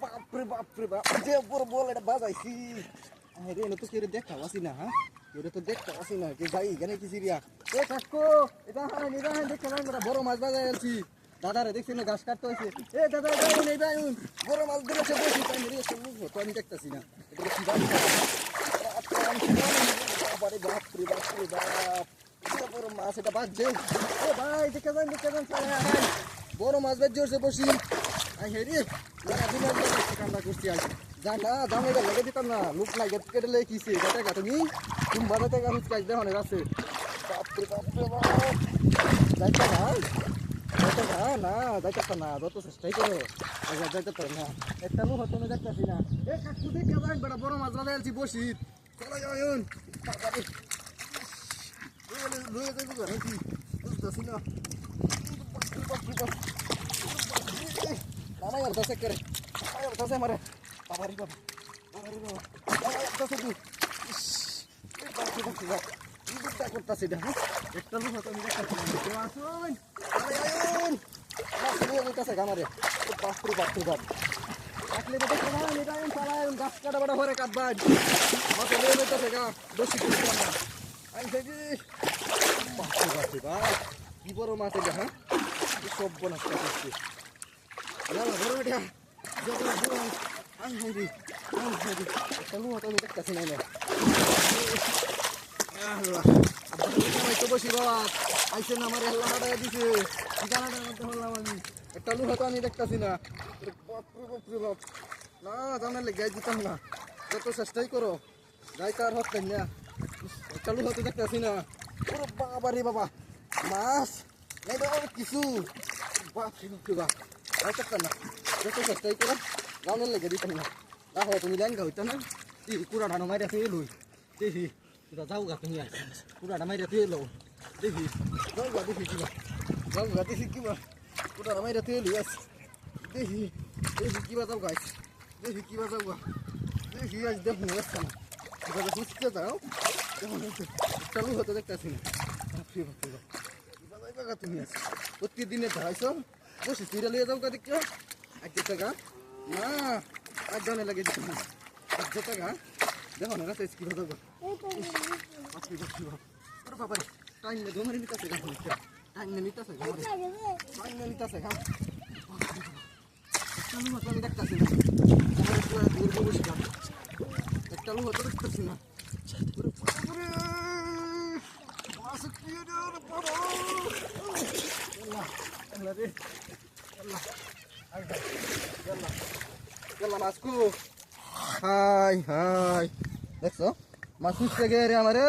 বাপরে বাপরে বাপ, যে বড় বল এটা বাজাইছি। আরে এনে তো কেউ দেখা আসি না, হ্যাঁ কেউ তো দেখতে আসি না, কে যাই এখানে কি সিরিয়া। এ কাকু এটা হারাই নিবা দেখতে না, আমরা বড় মাছ বাজাই আছি। দাদারে দেখছি না ঘাস কাটতে হয়েছে। এ দাদা যাইুন এই যাইুন, বড় মাছ ধরেছে বসি তাই মেরে তো আমি দেখতেছি না। এটা কি বাপ বাপরে বাপরে বাপরে বাপ, বড় মাছ এটা বাজছে। ও ভাই দেখে যান বড় মাছ বাজছে হচ্ছে বসি। আই হেরি কান্না করছি আজ জানা জামাই লেগে দিতাম না, লোক নাই কেটে লেগে কিছে এটা তুমি বাজাতে গাছ কাজ দেওয়া অনেক আছে। বাপরে বাপরে বাপ, যাইতে না না যাইতে না, যত চেষ্টাই করো যাইতে পারে না। একটা লোক হতো না দেখতেছি না। এ কাকু দেখে যান বেটা, বড় মাছ বাজাই আছি বসি, চলে যাবেন লয়ে যাইব নাকি বুঝতেছি না। Mama yang berdosa kere, mama yang berdosa mare, babari baba, mama yang berdosa tu, bak, ini tak kertas dah, ekor lu satu minyak kertas, masuk, ayun, masuk lu kertas kamar ya, bak, asli betul kemana ni ayun salah ayun, gas kada bada hore kadbaj, masuk lu kertas kah, dosi kertas, ayun saja, bak, ibu rumah saja, ha, itu sob bonus kertas. Ya lah baru dia. Jangan. Alhamdulillah. Kalau atau ni tak kasih nanya. Allah. Abang itu itu bos ibarat. Aisyah nama dia Allah ada di sini. Jika ada nama Tuhan lawani. Kalau atau ni tak kasih na. Bap. Nah, jangan lagi gaji kita. Jatuh sestai koro. Gaji tar hot kenya. Kalau atau tak kasih na. Pura babari baba. Mas. Ini dah kisu. Bap. Ayat na, jatuh sestai kira, gaulnya lagi di tengah. Dah tu milan kau itu na, di kurang ada mai dia tilu, deh, kita jauh gak punya, kurang ada mai dia tilu, deh, jauh gak di sini, kurang ada mai dia tilu, yes, deh, kiba jauh guys, deh kiba jauh, deh yes deh yes sama, kita dah susah tahu, kalau hotel dekat sini, apa, kita kat punya, putih dinner dah iso. Bos tidak lihat tahu kadik ya, aja tega, nah, aja nih lagi di sini, aja tega, dah mana rasa skill tahu gak? Pasti, terus apa nih? Tanya dua hari nita sega, tanya nita sega, kalau macam ni tak kasih, kalau tu ada dua bos kan, kalau tu tak kasih na, masuk dia dah, Yalla masku. Hai. Let's go. Masuk ke area hamaरे.